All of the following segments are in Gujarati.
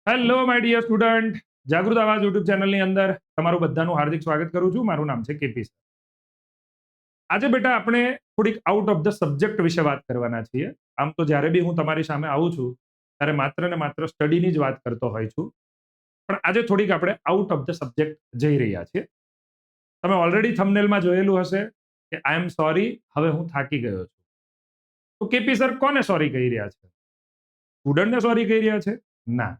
હેલો માય ડિયર સ્ટુડન્ટ, જાગૃત આવાજ યુટ્યુબ ચેનલની અંદર તમારું બધાનું હાર્દિક સ્વાગત કરું છું. મારું નામ છે કેપી સર. આજે બેટા આપણે થોડીક આઉટ ઓફ ધ સબ્જેક્ટ વિશે વાત કરવાના છીએ. આમ તો જ્યારે બી હું તમારી સામે આવું છું ત્યારે માત્ર ને માત્ર સ્ટડીની જ વાત કરતો હોય છું, પણ આજે થોડીક આપણે આઉટ ઓફ ધ સબ્જેક્ટ જઈ રહ્યા છીએ. તમે ઓલરેડી થંબનેલમાં જોયેલું હશે કે આઈ એમ સોરી, હવે હું થાકી ગયો છું. તો કેપી સર કોને સોરી કહી રહ્યા છે? સ્ટુડન્ટને સોરી કહી રહ્યા છે? ના.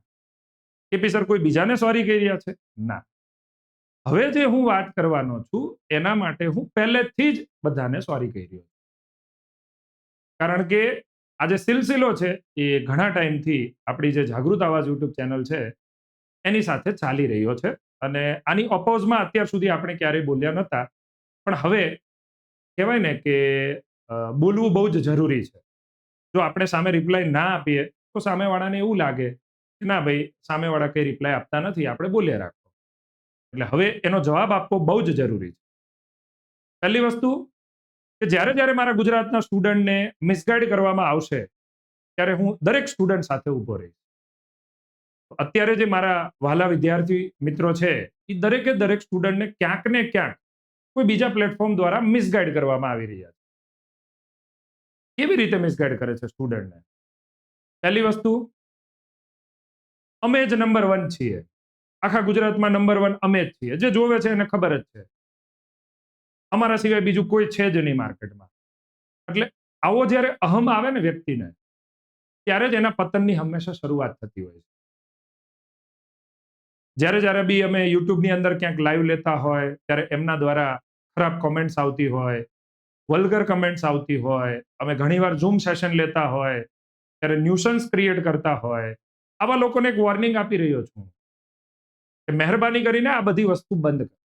કેપી સર કોઈ બીજાને સોરી કહી રહ્યા છે? ના. હવે જે હું વાત કરવાનો છું એના માટે હું પહેલેથી જ બધાને સોરી કહી રહ્યો છું. કારણ કે આ જે સિલસિલો છે એ ઘણા ટાઈમથી આપણી જે જાગૃત આવાજ યુટ્યુબ ચેનલ છે એની સાથે ચાલી રહ્યો છે, અને આની ઓપોઝમાં અત્યાર સુધી આપણે ક્યારેય બોલ્યા નહોતા, પણ હવે કહેવાય ને કે બોલવું બહુ જ જરૂરી છે. જો આપણે સામે રિપ્લાય ના આપીએ તો સામેવાળાને એવું લાગે કે ના ભાઈ, સામેવાળા કઈ રિપ્લાય આપતા નથી, આપણે બોલ્યા રાખો. એટલે હવે એનો જવાબ આપવો બહુ જ જરૂરી છે. પહેલી વસ્તુ કે જ્યારે જ્યારે મારા ગુજરાતના સ્ટુડન્ટને મિસગાઈડ કરવામાં આવશે ત્યારે હું દરેક સ્ટુડન્ટ સાથે ઊભો રહીશ. અત્યારે જે મારા વહાલા વિદ્યાર્થી મિત્રો છે એ દરેકે દરેક સ્ટુડન્ટને ક્યાંક ને ક્યાંક કોઈ બીજા પ્લેટફોર્મ દ્વારા મિસગાઈડ કરવામાં આવી રહ્યા છે. કેવી રીતે મિસગાઈડ કરે છે સ્ટુડન્ટને? પહેલી વસ્તુ, અમે જ નંબર 1 છીએ. આખા ગુજરાતમાં નંબર 1 અમે જ છીએ. જે જોવે છે એને ખબર જ છે. અમારા સિવાય બીજું કોઈ છે જ નહીં માર્કેટમાં. એટલે આવો જ્યારે અહમ આવે ને વ્યક્તિને, ત્યારે જ એના પતનની હંમેશા શરૂઆત થતી હોય છે. જ્યારે જ્યારે બી અમે યુટ્યુબની અંદર ક્યાંક લાઈવ લેતા હોય ત્યારે એમના દ્વારા ખરાબ કોમેન્ટ્સ આવતી હોય, વલ્ગર કમેન્ટ્સ આવતી હોય, અમે ઘણીવાર ઝૂમ સેશન લેતા હોય ત્યારે ન્યુસન્સ ક્રિએટ કરતા હોય, આવા લોકોને એક વોર્નિંગ આપી રહ્યો છું કે મહેરબાની કરીને આ બધી વસ્તુ બંધ કરો.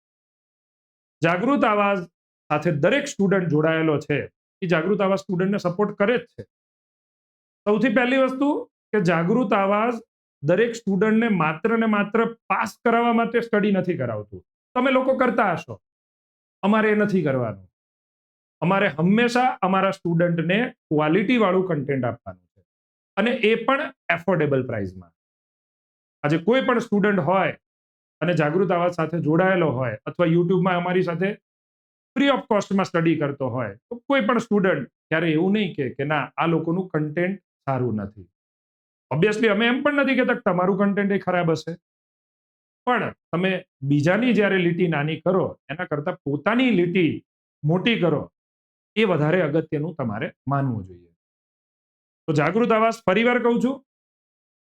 જાગૃત આવાજ સાથે દરેક સ્ટુડન્ટ જોડાયેલો છે એ જાગૃત આવાજ સ્ટુડન્ટને સપોર્ટ કરે જ છે. સૌથી પહેલી વસ્તુ કે જાગૃત આવાજ દરેક સ્ટુડન્ટને માત્ર ને માત્ર પાસ કરાવવા માટે સ્ટડી નથી કરાવતું. તમે લોકો કરતા હશો, અમારે એ નથી કરવાનું. અમારે હંમેશા અમારા સ્ટુડન્ટને ક્વોલિટી વાળું કન્ટેન્ટ આપવાનું છે, અને એ પણ એફોર્ડેબલ પ્રાઇસમાં. આજે કોઈ પણ સ્ટુડન્ટ હોય અને જાગૃત આવાજ સાથે જોડાયેલો હોય અથવા યુટ્યુબમાં અમારી સાથે ફ્રી ઓફ કોસ્ટમાં સ્ટડી કરતો હોય તો કોઈ પણ સ્ટુડન્ટ ત્યારે એવું નહીં કે ના, આ લોકોનું કન્ટેન્ટ સારું નથી. ઓબ્વિયસલી અમે એમ પણ નથી કહેતા કે તમારું કન્ટેન્ટ એ ખરાબ હશે, પણ તમે બીજાની જ્યારે લીટી નાની કરો એના કરતા પોતાની લીટી મોટી કરો એ વધારે અગત્યનું તમારે માનવું જોઈએ. તો જાગૃત આવાજ ફરીવાર કહું છું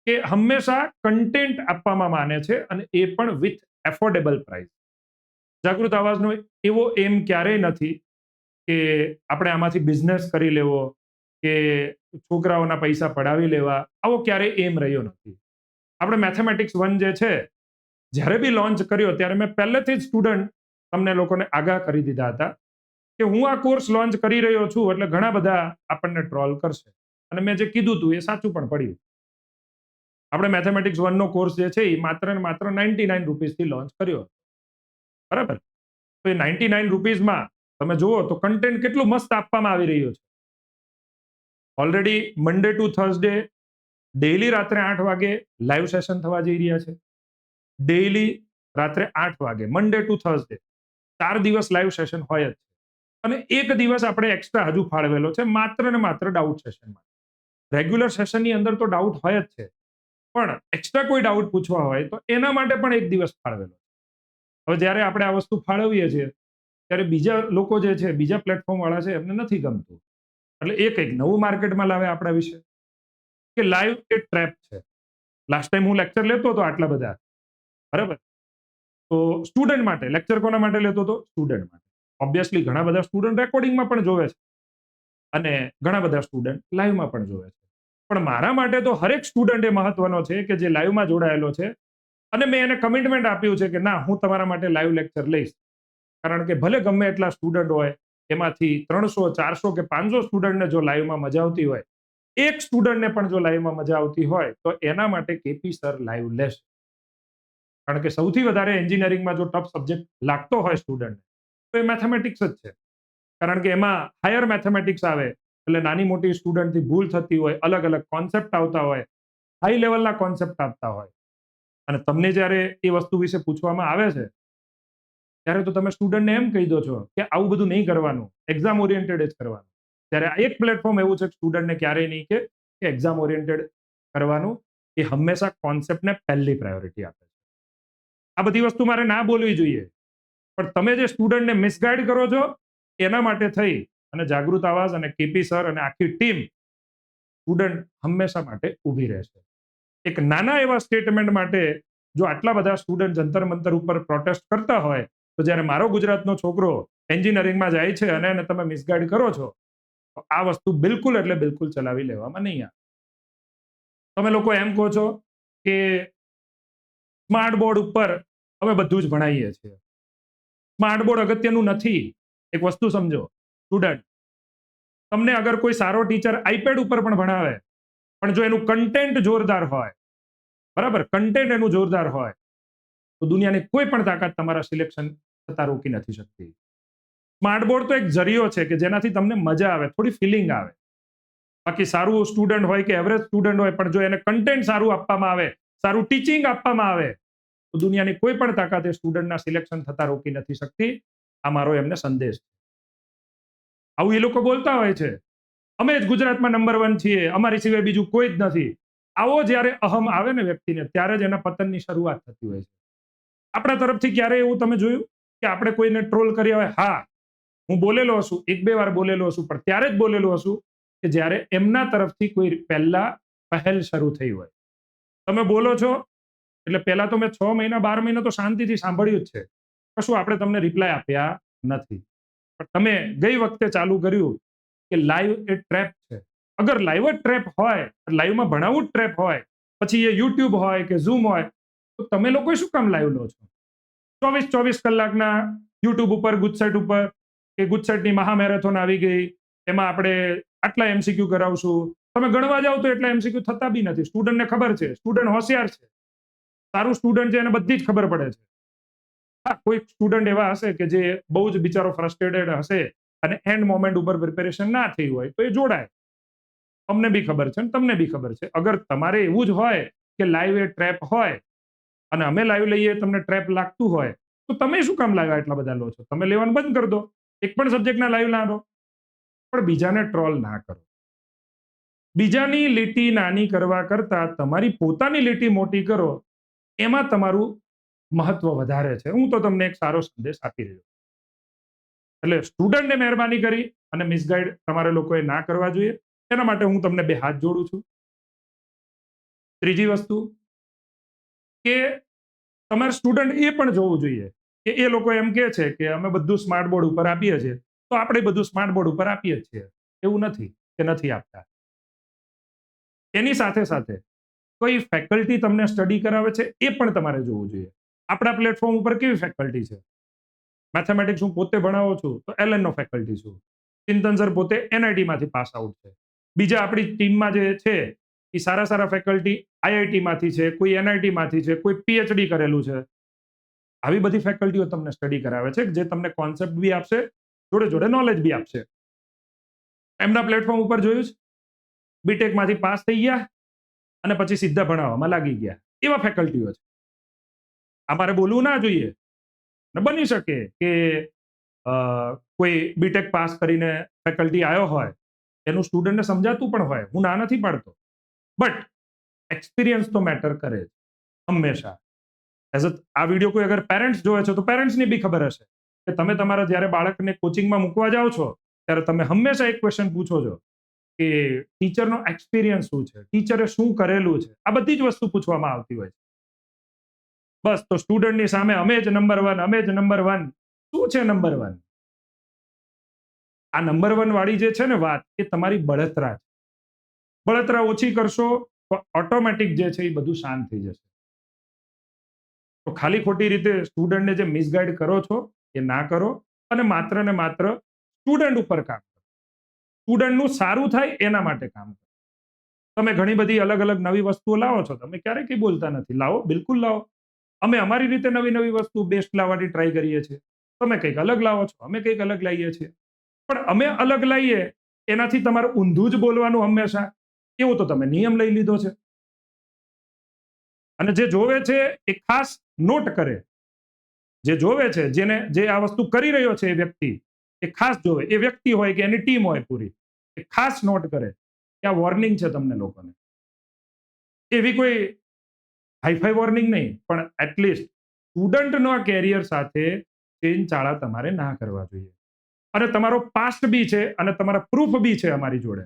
કે હંમેશા કન્ટેન્ટ આપવામાં માને છે, અને એ પણ વિથ એફોર્ડેબલ પ્રાઇસ. જાગૃત આવાજનો એવો એમ ક્યારેય નથી કે આપણે આમાંથી બિઝનેસ કરી લેવો કે છોકરાઓના પૈસા પડાવી લેવા. આવો ક્યારેય એમ રહ્યો નથી. આપણે મેથેમેટિક્સ 1 જે છે, જ્યારે બી લોન્ચ કર્યો ત્યારે મેં પહેલેથી જ સ્ટુડન્ટ તમને લોકોને આગાહ કરી દીધા હતા કે હું આ કોર્સ લોન્ચ કરી રહ્યો છું એટલે ઘણા બધા આપણને ટ્રોલ કરશે, અને મેં જે કીધું હતું એ સાચું પણ પડ્યું. આપણે મેથેમેટિક્સ 1 નો કોર્સ જે છે એ માત્ર ને માત્ર 99 રૂપીસથી લોન્ચ કર્યો, બરાબર? તો એ 99 રૂપીસમાં તમે જુઓ તો કન્ટેન્ટ કેટલું મસ્ત આપવામાં આવી રહ્યું છે. Already Monday to Thursday daily રાત્રે 8 વાગે લાઈવ સેશન થવા જઈ રહ્યા છે. ડેઈલી રાત્રે 8 વાગે મંડે ટુ થર્સડે 4 દિવસ લાઈવ સેશન હોય જ છે. અને એક દિવસ આપણે એક્સ્ટ્રા હજુ ફાળવેલો છે માત્ર ને માત્ર ડાઉટ સેશનમાં. રેગ્યુલર સેશનની અંદર તો ડાઉટ હોય જ છે, પણ એક્સ્ટ્રા કોઈ ડાઉટ પૂછવા હોય તો એના માટે પણ એક દિવસ ફાળવેલો. હવે જ્યારે આપણે આ વસ્તુ ફાળવીએ છીએ ત્યારે બીજા લોકો જે છે, બીજા પ્લેટફોર્મ વાળા છે, એમને નથી ગમતું. એટલે એ કંઈક નવું માર્કેટમાં લાવે આપણા વિશે કે લાઈવ એ ટ્રેપ છે. લાસ્ટ ટાઈમ હું લેક્ચર લેતો હતો આટલા બધા, બરાબર? તો સ્ટુડન્ટ માટે લેક્ચર કોના માટે લેતો હતો? સ્ટુડન્ટ માટે. ઓબ્વિયસલી ઘણા બધા સ્ટુડન્ટ રેકોર્ડિંગમાં પણ જોવે છે અને ઘણા બધા સ્ટુડન્ટ લાઈવમાં પણ જોવે છે. પણ મારા માટે તો હરેક સ્ટુડન્ટ એ મહત્વનો છે કે જે લાઈવમાં જોડાયેલો છે, અને મેં એને કમિટમેન્ટ આપ્યું છે કે ના, હું તમારા માટે લાઈવ લેક્ચર લઈશ. કારણ કે ભલે ગમે એટલા સ્ટુડન્ટ હોય, એમાંથી 300, 400 કે 500 સ્ટુડન્ટને જો લાઈવમાં મજા આવતી હોય, એક સ્ટુડન્ટને પણ જો લાઈવમાં મજા આવતી હોય તો એના માટે કેપી સર લાઈવ લેશે. કારણ કે સૌથી વધારે એન્જિનિયરિંગમાં જો ટફ સબ્જેક્ટ લાગતો હોય સ્ટુડન્ટ તો એ મેથેમેટિક્સ જ છે. કારણ કે એમાં હાયર મેથેમેટિક્સ આવે એટલે નાની મોટી સ્ટુડન્ટથી ભૂલ થતી હોય, અલગ અલગ કોન્સેપ્ટ આવતા હોય, હાઈ લેવલના કોન્સેપ્ટ આવતા હોય. અને તમને જ્યારે એ વસ્તુ વિશે પૂછવામાં આવે છે ત્યારે તો તમે સ્ટુડન્ટને એમ કહી દો છો કે આવું બધું નહીં કરવાનું, એક્ઝામ ઓરિએન્ટેડ જ કરવાનું. ત્યારે આ એક પ્લેટફોર્મ એવું છે કે સ્ટુડન્ટને ક્યારેય નહીં કે એક્ઝામ ઓરિએન્ટેડ કરવાનું. એ હંમેશા કોન્સેપ્ટને પહેલી પ્રાયોરિટી આપે છે. આ બધી વસ્તુ મારે ના બોલવી જોઈએ, પણ તમે જે સ્ટુડન્ટને મિસગાઈડ કરો છો એના માટે થઈ અને જાગૃત આવાજ અને કેપી સર અને આખી ટીમ સ્ટુડન્ટ હંમેશા માટે ઊભી રહેશે. એક નાના એવા સ્ટેટમેન્ટ માટે જો આટલા બધા સ્ટુડન્ટ જંતર મંતર ઉપર પ્રોટેસ્ટ કરતા હોય, તો જ્યારે મારો ગુજરાતનો છોકરો એન્જિનિયરિંગમાં જાય છે અને એને તમે મિસગાઈડ કરો છો, તો આ વસ્તુ બિલકુલ એટલે બિલકુલ ચલાવી લેવામાં નહીં આવે. તમે લોકો એમ કહો છો કે સ્માર્ટ બોર્ડ ઉપર અમે બધું જ ભણાવીએ છીએ. સ્માર્ટ બોર્ડ અગત્યનું નથી. એક વસ્તુ સમજો સ્ટુડન્ટ, તમને અગર કોઈ સારો ટીચર આઈપેડ ઉપર પણ ભણાવે, પણ જો એનું કન્ટેન્ટ જોરદાર હોય, બરાબર, કન્ટેન્ટ એનું જોરદાર હોય, તો દુનિયાની કોઈ પણ તાકાત તમારા સિલેક્શન થતા રોકી નથી શકતી. સ્માર્ટ બોર્ડ તો એક જરિયો છે કે જેનાથી તમને મજા આવે, થોડી ફિલિંગ આવે. બાકી સારું સ્ટુડન્ટ હોય કે એવરેજ સ્ટુડન્ટ હોય, પણ જો એને કન્ટેન્ટ સારું આપવામાં આવે, સારું ટીચિંગ આપવામાં આવે, તો દુનિયાની કોઈ પણ તાકાત એ સ્ટુડન્ટના સિલેક્શન થતા રોકી નથી શકતી. આ મારો એમને સંદેશ છે. આવું એ લોકો બોલતા હોય છે, અમે જ ગુજરાતમાં નંબર 1 છીએ, અમારી સિવાય બીજું કોઈ જ નથી. આવો જ્યારે અહમ આવે ને વ્યક્તિને, ત્યારે જ એના પતનની શરૂઆત થતી હોય છે. આપણા તરફથી ક્યારે એવું તમે જોયું કે આપણે કોઈને ટ્રોલ કર્યા હોય? હા, હું બોલેલો હશું, 1-2 વાર બોલેલો હશું, પણ ત્યારે જ બોલેલો હશું કે જ્યારે એમના તરફથી કોઈ પહેલ શરૂ થઈ હોય. તમે બોલો છો એટલે પહેલા તો મેં 6 મહિના 12 મહિના તો શાંતિથી સાંભળ્યું જ છે, કશું આપણે તમને રિપ્લાય આપ્યા નથી. પણ તમે ગઈ વખતે ચાલુ કર્યું કે લાઈવ એ ટ્રેપ છે. અગર લાઈવ જ ટ્રેપ હોય, લાઈવમાં ભણાવવું જ ટ્રેપ હોય, પછી એ યુટ્યુબ હોય કે ઝૂમ હોય, તો તમે લોકો શું કામ લાઈવ લો છો? 24 કલાકના યુટ્યુબ ઉપર, ગુજસેટ ઉપર કે ગુજસેટની મહા મેરેથોન આવી ગઈ, એમાં આપણે આટલા એમસીક્યુ કરાવશું. તમે ગણવા જાઓ તો એટલા એમસીક્યુ થતા બી નથી. સ્ટુડન્ટને ખબર છે, સ્ટુડન્ટ હોશિયાર છે, સારું સ્ટુડન્ટ છે, એને બધી જ ખબર પડે છે. હા, કોઈ સ્ટુડન્ટ એવા હશે કે જે બહુ જ બિચારો ફ્રસ્ટ્રેટેડ હશે અને એન્ડ મોમેન્ટ ઉપર પ્રિપેરેશન ના થઈ હોય, તો એ જોડાય. અમને બી ખબર છે ને તમને બી ખબર છે. અગર તમારે એવું જ હોય કે લાઈવ એ ટ્રેપ હોય અને અમે લાઈવ લઈએ, તમને ટ્રેપ લાગતું હોય, તો તમે શું કામ લાવ્યા એટલા બધા લો છો? તમે લેવાનું બંધ કરી દો. એક પણ સબ્જેક્ટના લાઈવ ના લો. પણ બીજાને ટ્રોલ ના કરો. બીજાની લીટી નાની કરવા કરતા તમારી પોતાની લીટી મોટી કરો, એમાં તમારું મહત્વ વધારે છે. હું તો તમને એક સારો સંદેશ આપી રહ્યો. એટલે સ્ટુડન્ટને મહેરબાની કરી અને મિસગાઈડ તમારે લોકોએ ના કરવા જોઈએ. એના માટે હું તમને 2 હાથ જોડું છું. ત્રીજી વસ્તુ કે તમારે સ્ટુડન્ટ એ પણ જોવું જોઈએ કે એ લોકો એમ કે છે કે અમે બધું સ્માર્ટ બોર્ડ ઉપર આપીએ છીએ, તો આપણે બધું સ્માર્ટ બોર્ડ ઉપર આપીએ જ છીએ. એવું નથી કે નથી આપતા. એની સાથે સાથે કોઈ ફેકલ્ટી તમને સ્ટડી કરાવે છે એ પણ તમારે જોવું જોઈએ. આપણા પ્લેટફોર્મ ઉપર કેવી ફેકલ્ટી છે? મેથેમેટિક્સ હું પોતે ભણાવું છું તો LN નો ફેકલ્ટી છું. ચિંતન સર પોતે NIT માંથી પાસ આઉટ છે. બીજા આપણી ટીમમાં જે છે એ સારા ફેકલ્ટી IIT માંથી છે, કોઈ NIT માંથી છે, કોઈ PhD કરેલું છે. આવી બધી ફેકલ્ટીઓ તમને સ્ટડી કરાવે છે જે તમને કોન્સેપ્ટ બી આપશે, જોડે નોલેજ બી આપશે. એમના પ્લેટફોર્મ ઉપર જોયું છે, બીટેક માંથી પાસ થઈ ગયા અને પછી સીધા ભણાવવામાં લાગી ગયા. એવા ફેકલ્ટીઓ છે. અમારે બોલવું ના જોઈએ. ને બની શકે કે કોઈ બીટેક પાસ કરીને ફેકલ્ટી આવ્યો હોય, એનું સ્ટુડન્ટને સમજાતું પણ હોય, હું ના નથી પાડતો, બટ એક્સપિરિયન્સ તો મેટર કરે હંમેશા. આ વિડીયો કોઈ અગર પેરેન્ટ્સ જોવે છે તો પેરેન્ટ્સને બી ખબર હશે કે તમે તમારા જ્યારે બાળકને કોચિંગમાં મૂકવા જાઓ છો ત્યારે તમે હંમેશા એક ક્વેશ્ચન પૂછો છો કે ટીચરનો એક્સપિરિયન્સ શું છે, ટીચરે શું કરેલું છે. આ બધી જ વસ્તુ પૂછવામાં આવતી હોય છે. બસ, તો સ્ટુડન્ટની સામે અમે જ નંબર 1, અમે જ નંબર 1. શું છે નંબર 1? આ નંબર 1 વાળી જે છે ને વાત, એ તમારી બળતરા છે. બળતરા ઓછી કરશો તો ઓટોમેટિક જે છે એ બધું શાંત થઈ જશે. તો ખાલી ખોટી રીતે સ્ટુડન્ટને જે મિસગાઈડ કરો છો એ ના કરો અને માત્ર ને માત્ર સ્ટુડન્ટ ઉપર કામ કરો. સ્ટુડન્ટનું સારું થાય એના માટે કામ કરો. તમે ઘણી બધી અલગ નવી વસ્તુઓ લાવો છો, તમે ક્યારેય કંઈ બોલતા નથી. લાવો, બિલકુલ લાવો. અમે અમારી રીતે નવી વસ્તુ બેસ્ટ લાવવાની ટ્રાય કરીએ છીએ. તમે કંઈક અલગ લાવો છો, અમે કંઈક અલગ લાવીએ છીએ. પણ અમે અલગ લાવીએ એનાથી તમારે ઊંધું જ બોલવાનું હંમેશા, એવું તો તમે નિયમ લઈ લીધો છે. અને જે જોવે છે એ ખાસ નોટ કરે. જે જોવે છે, જે આ વસ્તુ કરી રહ્યો છે એ વ્યક્તિ, એ ખાસ જોવે. એ વ્યક્તિ હોય કે એની ટીમ હોય પૂરી, એ ખાસ નોટ કરે કે આ વોર્નિંગ છે તમને લોકોને. એવી કોઈ હાઈફાઈ વોર્નિંગ નહીં, પણ એટલીસ્ટ સ્ટુડન્ટનો કેરિયર સાથે ચાળા તમારે ના કરવા જોઈએ. અને તમારો પાસ્ટ બી છે અને તમારા પ્રૂફ બી છે અમારી જોડે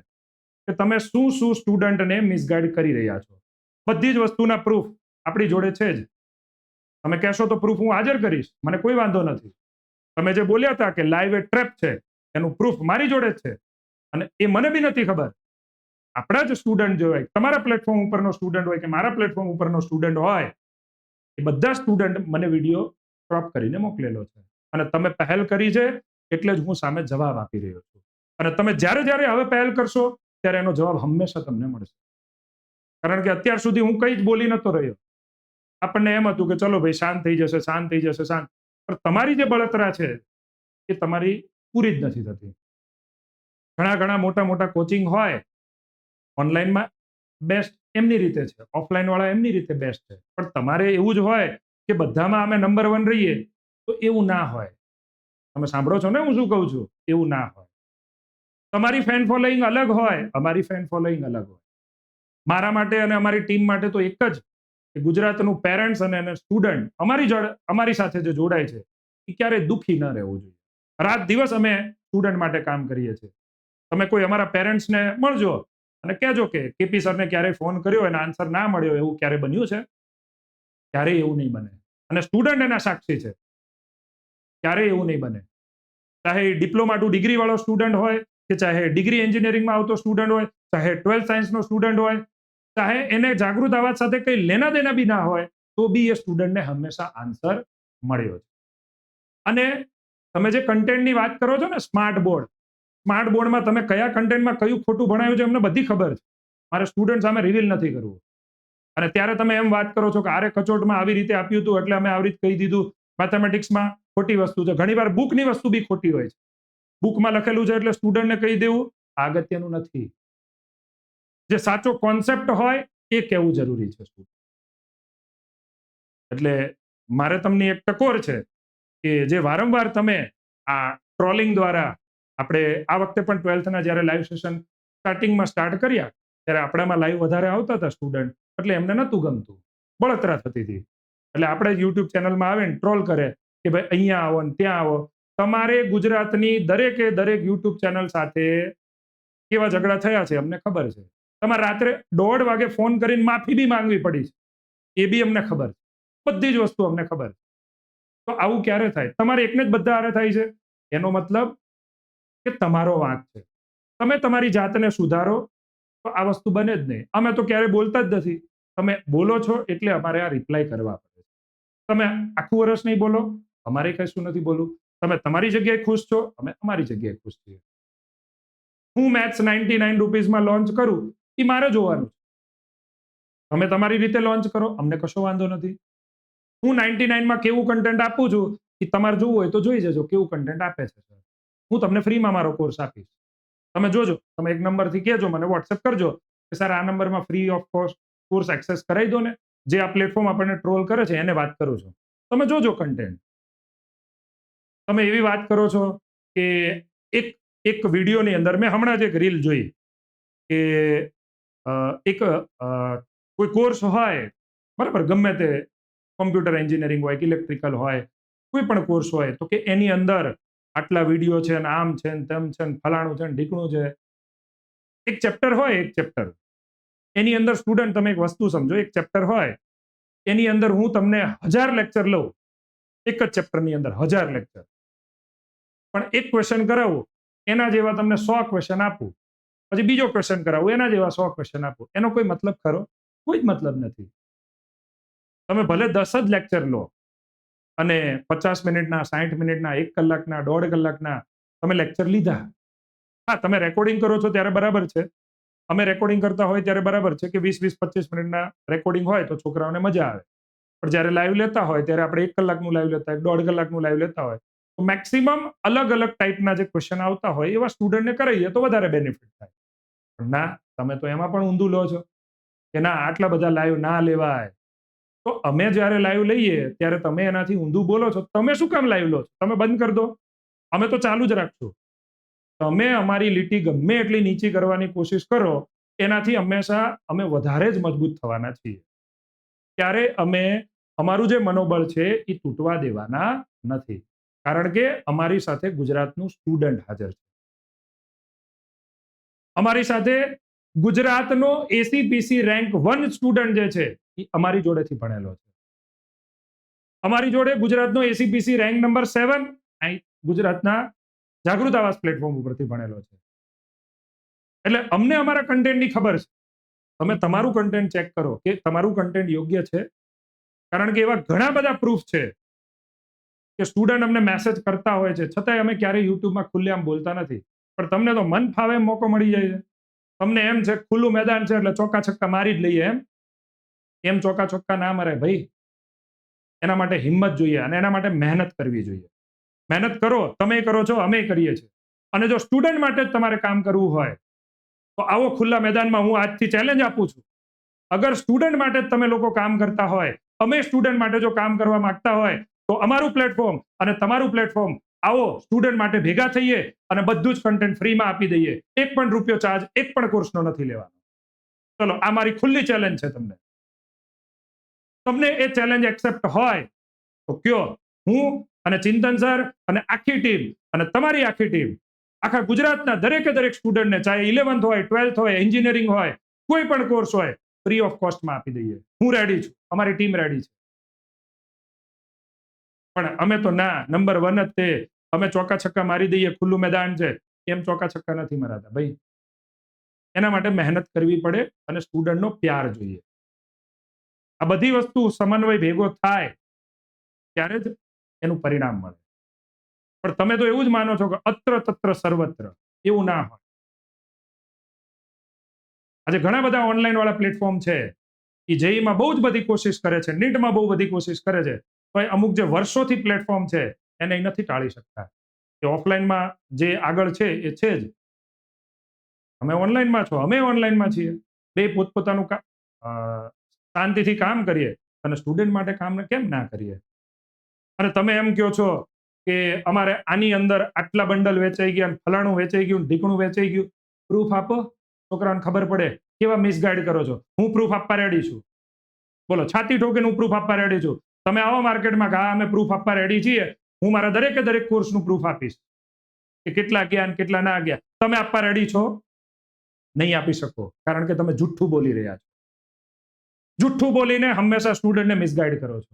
કે તમે શું શું સ્ટુડન્ટને મિસગાઈડ કરી રહ્યા છો. બધી જ વસ્તુના પ્રૂફ આપણી જોડે છે જ. તમે કહેશો તો પ્રૂફ હું હાજર કરીશ, મને કોઈ વાંધો નથી. તમે જે બોલ્યા હતા કે લાઈવ એ ટ્રેપ છે, એનું પ્રૂફ મારી જોડે જ છે. અને એ મને બી નથી ખબર. આપણા જ સ્ટુડન્ટ જે હોય, તમારા પ્લેટફોર્મ ઉપરનો સ્ટુડન્ટ હોય કે મારા પ્લેટફોર્મ ઉપરનો સ્ટુડન્ટ હોય, એ બધા સ્ટુડન્ટ મને વિડીયો ક્રોપ કરીને મોકલેલો છે. અને તમે પહેલ કરી છે એટલે જ હું સામે જવાબ આપી રહ્યો છું. અને તમે જ્યારે જ્યારે હવે પહેલ કરશો ત્યારે એનો જવાબ હંમેશા તમને મળશે. કારણ કે અત્યાર સુધી હું કંઈ જ બોલી નતો રહ્યો. આપણને એમ હતું કે ચલો ભાઈ શાંત થઈ જશે, શાંત થઈ જશે, શાંત. પણ તમારી જે બળતરા છે એ તમારી પૂરી જ નથી થતી. ઘણા ઘણા મોટા મોટા કોચિંગ હોય ઓનલાઈનમાં, બેસ્ટ એમની રીતે છે, ઓફલાઈન વાળા એમની રીતે બેસ્ટ છે. પણ તમારે એવું જ હોય કે બધામાં અમે નંબર 1 રહીએ, તો એવું ના હોય. તમે સાંભળો છો ને હું શું કહું છું? એવું ના હોય. તમારી ફેન ફોલોઈંગ અલગ હોય, અમારી ફેન ફોલોઈંગ અલગ હોય. મારા માટે અને અમારી ટીમ માટે તો એક જ કે ગુજરાતનું પેરેન્ટ્સ અને સ્ટુડન્ટ અમારી સાથે જે જોડાય છે એ ક્યારેય દુઃખી ન રહેવું જોઈએ. રાત દિવસ અમે સ્ટુડન્ટ માટે કામ કરીએ છીએ. તમે કોઈ અમારા પેરેન્ટ્સને મળજો અને કહેજો કે કેપી સરને ક્યારેય ફોન કર્યો અને આન્સર ના મળ્યો, એવું ક્યારે બન્યું છે? ક્યારેય એવું નહીં બને. અને સ્ટુડન્ટ એના સાક્ષી છે. ક્યારેય એવું નહીં બને. ચાહે ડિપ્લોમા ટુ ડિગ્રી વાળો સ્ટુડન્ટ હોય, કે ચાહે ડિગ્રી એન્જિનિયરિંગમાં આવતો સ્ટુડન્ટ હોય, ચાહે 12th સાયન્સનો સ્ટુડન્ટ હોય, ચાહે એને જાગૃત અવાજ સાથે કંઈ લેના દેના બી ના હોય, તો બી એ સ્ટુડન્ટને હંમેશા આન્સર મળ્યો છે. અને તમે જે કન્ટેન્ટની વાત કરો છો ને, સ્માર્ટ બોર્ડમાં તમે કયા કન્ટેન્ટમાં કયું ખોટું ભણાવ્યું છે અમને બધી ખબર છે. મારે સ્ટુડન્ટ સામે રિવીલ નથી કરવું. અને ત્યારે તમે એમ વાત કરો છો કે આરે કચોટમાં આવી રીતે આપ્યું હતું એટલે અમે આવી રીતે કહી દીધું. મેથેમેટિક્સમાં ખોટી વસ્તુ છે. ઘણીવાર બુકની વસ્તુ બી ખોટી હોય છે. બુકમાં લખેલું છે એટલે સ્ટુડન્ટને કહી દેવું આ અગત્યનું નથી. જે સાચો કોન્સેપ્ટ હોય એ કહેવું જરૂરી છે. એટલે મારે તમને એક ટકોર છે કે જે વારંવાર તમે આ ટ્રોલિંગ દ્વારા, આપણે આ વખતે પણ 12થના જ્યારે લાઈવ સેશન સ્ટાર્ટિંગમાં સ્ટાર્ટ કર્યા ત્યારે આપણામાં લાઈવ વધારે આવતા હતા સ્ટુડન્ટ, એટલે એમને નહોતું ગમતું, બળતરા થતી હતી. એટલે આપણે યુટ્યુબ ચેનલમાં આવે ને ટ્રોલ કરે કે ભાઈ અહીંયા આવો ને ત્યાં આવો. તમારે ગુજરાતની દરેકે દરેક યુટ્યુબ ચેનલ સાથે કેવા ઝઘડા થયા છે અમને ખબર છે. તમારે રાત્રે 1:30 વાગે ફોન કરીને માફી બી માંગવી પડી છે, એ બી અમને ખબર છે. બધી જ વસ્તુ અમને ખબર છે. તો આવું ક્યારે થાય? તમારે એકને જ બધા હારે થાય છે, એનો મતલબ કે તમારો વાંક છે. તમે તમારી જાતને સુધારો તો આ વસ્તુ બને જ નહીં. અમે તો ક્યારે બોલતા જ નથી. તમે બોલો છો એટલે અમારે આ રિપ્લાય કરવા પડે છે. તમે આખું વર્ષ નહીં બોલો, અમારે કશું નથી બોલવું. તમે તમારી જગ્યાએ ખુશ છો, અમે અમારી જગ્યાએ ખુશ છીએ. હું મેથ્સ 99 રૂપીઝમાં લોન્ચ કરું એ મારે જોવાનું છે. તમે તમારી રીતે લોન્ચ કરો, અમને કશો વાંધો નથી. હું 99માં કેવું કન્ટેન્ટ આપું છું એ તમારે જોવું હોય તો જોઈ જજો કેવું કન્ટેન્ટ આપે છે. હું તમને ફ્રીમાં મારો કોર્સ આપીશ. તમે જોજો, તમે એક નંબરથી કહેજો, મને વોટ્સએપ કરજો કે સર આ નંબરમાં free of cost course access કરાવી દો ને. જે આ પ્લેટફોર્મ આપણને ટ્રોલ કરે છે એને વાત કરું છું. તમે જોજો કન્ટેન્ટ. તમે એવી વાત કરો છો કે એક વિડીયોની અંદર મેં હમણાં જ એક રીલ જોઈ કે એક કોઈ કોર્સ હોય, બરાબર, ગમે તે કોમ્પ્યુટર એન્જિનિયરિંગ હોય કે ઇલેક્ટ્રિકલ હોય, કોઈ પણ કોર્સ હોય, તો કે એની અંદર આટલા વિડીયો છે ને આમ છે ને તેમ છે ને ફલાણું છે ને ઢીકણું છે. એક ચેપ્ટર હોય, એક ચેપ્ટર એની અંદર સ્ટુડન્ટ, તમે એક વસ્તુ સમજો, એક ચેપ્ટર હોય એની અંદર હું તમને 1000 લેક્ચર લઉં, એક જ ચેપ્ટરની અંદર 1000 લેક્ચર, પણ એક ક્વેશ્ચન કરાવું એના જેવા તમને 100 ક્વેશ્ચન આપું, પછી બીજો ક્વેશ્ચન કરાવું એના જેવા 100 ક્વેશ્ચન આપું. એનો કોઈ મતલબ ખરો? કોઈ જ મતલબ નથી. તમે ભલે 10 જ લેક્ચર લો અને 50 મિનિટના, 60 મિનિટના, 1 કલાકના, 1.5 કલાકના તમે લેક્ચર લીધા. હા, તમે રેકોર્ડિંગ કરો છો ત્યારે બરાબર છે. અમે રેકોર્ડિંગ કરતા હોય ત્યારે બરાબર છે કે 20-25 મિનિટના રેકોર્ડિંગ હોય તો છોકરાઓને મજા આવે. પણ જ્યારે લાઈવ લેતા હોય ત્યારે આપણે 1 કલાકનું લાઈવ લેતા હોય, 1.5 કલાકનું લાઈવ લેતા હોય, તો મેક્સિમમ અલગ અલગ ટાઈપના જે ક્વેશ્ચન આવતા હોય એવા સ્ટુડન્ટને કરાવીએ તો વધારે બેનિફિટ થાય. ના, તમે તો એમાં પણ ઊંધું લો છો કે ના આટલા બધા લાઈવ ના લેવાય. તો અમે જ્યારે લાઈવ લઈએ ત્યારે તમે એનાથી ઊંધું બોલો છો. તમે શું કામ લાઈવ લો છો? તમે બંધ કરી દો, અમે તો ચાલુ જ રાખશું. તમે અમારી લીટી ગમે એટલી નીચી કરવાની કોશિશ કરો, એનાથી હંમેશા અમે વધારે જ મજબૂત થવાના છીએ. ત્યારે અમે અમારું જે મનોબળ છે એ તૂટવા દેવાના નથી, કારણ કે અમારી સાથે ગુજરાતનું સ્ટુડન્ટ હાજર છે. અમારી સાથે ગુજરાતનો એસીપીસી રેન્ક 1 સ્ટુડન્ટ જે છે એ અમારી જોડેથી ભણેલો છે. અમારી જોડે ગુજરાતનો એસીપીસી રેન્ક નંબર 7 ગુજરાતના જાગૃત આવાસ પ્લેટફોર્મ ઉપરથી ભણેલો છે. એટલે અમને અમારા કન્ટેન્ટની ખબર છે. તમે તમારું કન્ટેન્ટ ચેક કરો કે તમારું કન્ટેન્ટ યોગ્ય છે, કારણ કે એવા ઘણા બધા પ્રૂફ છે કે સ્ટુડન્ટ અમને મેસેજ કરતા હોય છે, છતાંય અમે ક્યારેય યુટ્યુબમાં ખુલ્લેઆમ બોલતા નથી. પણ તમને તો મન ફાવે એમ મોકો મળી જાય છે. તમને એમ છે ખુલ્લું મેદાન છે એટલે ચોકા છક્કા મારી જ લઈએ. એમ ચોકા છક્કા ના મરે ભાઈ. એના માટે હિંમત જોઈએ અને એના માટે મહેનત કરવી જોઈએ. મહેનત કરો, તમે કરો છો, અમે કરીએ છીએ. અને જો સ્ટુડન્ટ માટે જ તમારે કામ કરવું હોય તો આવો ખુલ્લા મેદાનમાં હું આજથી ચેલેન્જ આપું છું. અગર સ્ટુડન્ટ માટે જ તમે લોકો કામ કરતા હોય, અમે સ્ટુડન્ટ માટે જો કામ કરવા માંગતા હોય, તો અમારું પ્લેટફોર્મ અને તમારું પ્લેટફોર્મ, આવો સ્ટુડન્ટ માટે ભેગા થઈએ અને બધું જ કન્ટેન્ટ ફ્રીમાં આપી દઈએ. એક પણ રૂપિયો ચાર્જ એક પણ કોર્સનો નથી લેવાનો. ચલો, આ મારી ખુલ્લી ચેલેન્જ છે તમને. તમને એ ચેલેન્જ એક્સેપ્ટ હોય તો કયો. હું અને ચિંતન સર અને આખી ટીમ અને તમારી આખી ટીમ આખા ગુજરાતના દરેકે દરેક સ્ટુડન્ટને, ચાહે 11th હોય, 12th હોય, એન્જિનિયરિંગ હોય, કોઈ પણ કોર્સ હોય, ફ્રી ઓફ કોસ્ટમાં આપી દઈએ. હું રેડી છું, અમારી ટીમ રેડી છે. પણ અમે તો ના, નંબર 1 જ તે. અમે ચોકા છક્કા મારી દઈએ, ખુલ્લું મેદાન છે એમ ચોકા છક્કા નથી મરાતા ભાઈ. એના માટે મહેનત કરવી પડે અને સ્ટુડન્ટનો પ્યાર જોઈએ. આ બધી વસ્તુ સમન્વય ભેગો થાય ત્યારે જ એનું પરિણામ મળે. પણ તમે તો એવું જ માનો છો કે અત્ર તત્ર સર્વત્ર. એવું ના હોય. આજે ઘણા બધા ઓનલાઈન વાળા પ્લેટફોર્મ છે, એ જેઈમાં બહુ જ બધી કોશિશ કરે છે, નીટમાં બહુ બધી કોશિશ કરે છે, તો અમુક જે વર્ષોથી પ્લેટફોર્મ છે એને નથી ટાળી શકતા. કે ઓફલાઈનમાં જે આગળ છે એ છે જ. તમે ઓનલાઈનમાં છો, અમે ઓનલાઈનમાં છીએ. બે પોતપોતાનું શાંતિથી કામ કરીએ અને સ્ટુડન્ટ માટે કામ કેમ ના કરીએ. અને તમે એમ કહો છો કે અમારે આની અંદર આટલા બંડલ વેચાઈ ગયા, ફલાણું વેચાઈ ગયું, ઢીકણું વેચાઈ ગયું. પ્રૂફ આપો, છોકરાને ખબર પડે. કેવા મિસગાઈડ કરો છો. હું પ્રૂફ આપવા રેડી છું. બોલો, છાતી ઠોકીને હું પ્રૂફ આપવા રેડી છું. તમે આવો માર્કેટમાં કે હા અમે પ્રૂફ આપવા રેડી છીએ, હું મારા દરેકે દરેક કોર્સનું પ્રૂફ આપીશ કે કેટલા ગયા અને કેટલા ના ગયા. તમે આપવા રેડી છો? નહીં આપી શકો, કારણ કે તમે જુઠ્ઠું બોલી રહ્યા છો. જુઠ્ઠું બોલીને હંમેશા સ્ટુડન્ટને મિસગાઈડ કરો છો.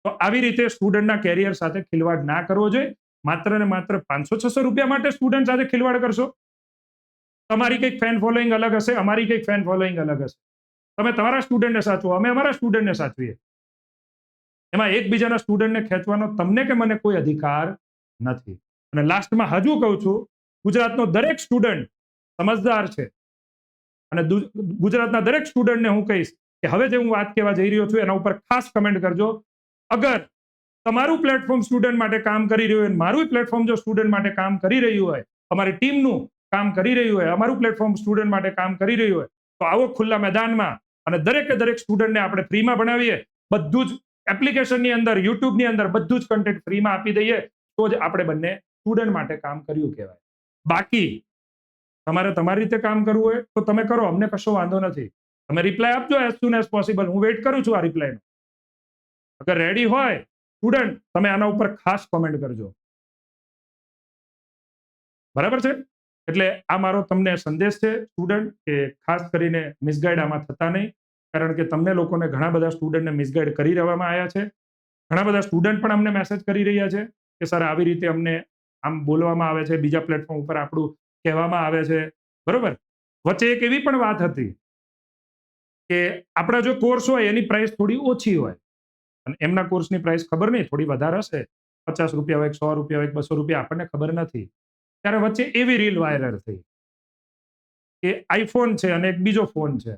તો આવી રીતે સ્ટુડન્ટના કેરિયર સાથે ખિલવાડ ના કરવો જોઈએ. માત્ર ને માત્ર 500-600 રૂપિયા માટે સ્ટુડન્ટ સાથે ખિલવાડ કરશો. તમારી કંઈક ફેન ફોલોઈંગ અલગ હશે, અમારી કંઈક ફેન ફોલોઈંગ અલગ હશે. તમે તમારા સ્ટુડન્ટને સાચવો, અમે અમારા સ્ટુડન્ટને સાચવીએ. એમાં એકબીજાના સ્ટુડન્ટને ખેંચવાનો તમને કે મને કોઈ અધિકાર નથી. અને લાસ્ટમાં હજુ કહું છું, ગુજરાતનો દરેક સ્ટુડન્ટ સમજદાર છે અને ગુજરાતના દરેક સ્ટુડન્ટને હું કહીશ કે હવે જે હું વાત કહેવા જઈ રહ્યો છું એના ઉપર ખાસ કમેન્ટ કરજો. અગર તમારું પ્લેટફોર્મ સ્ટુડન્ટ માટે કામ કરી રહ્યું હોય, મારું પ્લેટફોર્મ જો સ્ટુડન્ટ માટે કામ કરી રહ્યું હોય, અમારી ટીમનું કામ કરી રહ્યું હોય, અમારું પ્લેટફોર્મ સ્ટુડન્ટ માટે કામ કરી રહ્યું હોય, તો આવો ખુલ્લા મેદાનમાં અને દરેકે દરેક સ્ટુડન્ટને આપણે ફ્રીમાં ભણાવીએ. બધું જ એપ્લિકેશનની અંદર, યુટ્યુબની અંદર બધું જ કન્ટેન્ટ ફ્રીમાં આપી દઈએ, તો જ આપણે બંને સ્ટુડન્ટ માટે કામ કર્યું કહેવાય. બાકી તમારે તમારી રીતે કામ કરવું હોય તો તમે કરો, અમને કશો વાંધો નથી. તમે રિપ્લાય આપજો એઝ સુન એઝ પોસિબલ. હું વેઇટ કરું છું આ રિપ્લાયનો. અગર રેડી હોય સ્ટુડન્ટ, તમે આના ઉપર ખાસ કોમેન્ટ કરજો. બરાબર છે? એટલે આ મારો તમને સંદેશ છે સ્ટુડન્ટ, કે ખાસ કરીને મિસગાઈડ આમાં થતા નહીં. કારણ કે તમને લોકોને ઘણા બધા સ્ટુડન્ટને મિસગાઈડ કરી દેવામાં આવ્યા છે. ઘણા બધા સ્ટુડન્ટ પણ અમને મેસેજ કરી રહ્યા છે કે સર આવી રીતે અમને આમ બોલવામાં આવે છે, બીજા પ્લેટફોર્મ ઉપર આપણું કહેવામાં આવે છે. બરોબર. વચ્ચે એક એવી પણ વાત હતી કે આપણા જો કોર્સ હોય એની પ્રાઇસ થોડી ઓછી હોય અને એમના કોર્સની પ્રાઇસ ખબર નહીં, થોડી વધારે હશે. 50 રૂપિયા હોય, 100 રૂપિયા હોય, 200 રૂપિયા, આપણને ખબર નથી. ત્યારે વચ્ચે એવી રીલ વાયરલ થઈ કે આઈફોન છે અને એક બીજો ફોન છે,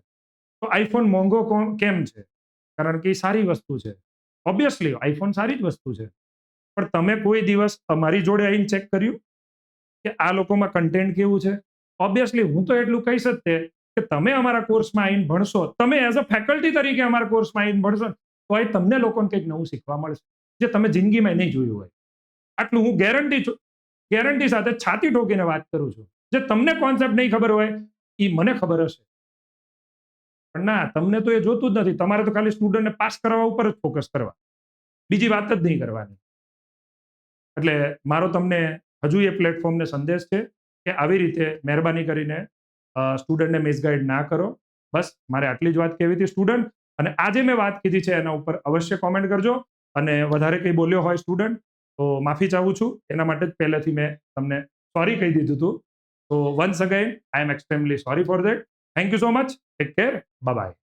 તો આઈફોન મોંઘો કેમ છે? કારણ કે એ સારી વસ્તુ છે. ઓબ્વિયસલી આઈફોન સારી જ વસ્તુ છે. પણ તમે કોઈ દિવસ અમારી જોડે આવીને ચેક કર્યું કે આ લોકોમાં કન્ટેન્ટ કેવું છે? ઓબ્વિયસલી હું તો એટલું કહીશ જ તે કે તમે અમારા કોર્સમાં આવીને ભણશો, તમે એઝ અ ફેકલ્ટી તરીકે અમારા કોર્સમાં આવીને ભણશો, તો એ તમને લોકોને કંઈક નવું શીખવા મળશે જે તમે જિંદગીમાં નહીં જોયું હોય. આટલું હું ગેરંટી સાથે છાતી ઠોકીને વાત કરું છું. જે તમને કોન્સેપ્ટ નહીં ખબર હોય એ મને ખબર હશે, પણ ના, તમને તો એ જોતું જ નથી. તમારે તો ખાલી સ્ટુડન્ટને પાસ કરવા ઉપર જ ફોકસ કરવા, બીજી વાત જ નહીં કરવાની. એટલે મારો તમને હજુ એ પ્લેટફોર્મને સંદેશ છે કે આવી રીતે મહેરબાની કરીને સ્ટુડન્ટને મિસગાઈડ ના કરો. બસ મારે આટલી જ વાત કહેવી હતી સ્ટુડન્ટ. અને આજે મેં વાત કીધી છે એના ઉપર અવશ્ય કોમેન્ટ કરજો, અને વધારે કંઈ બોલ્યો હોય સ્ટુડન્ટ તો માફી ચાહું છું. એના માટે જ પહેલેથી મેં તમને સોરી કહી દીધું હતું. તો once again I am extremely sorry for that. Thank you so much. Take care. Bye by.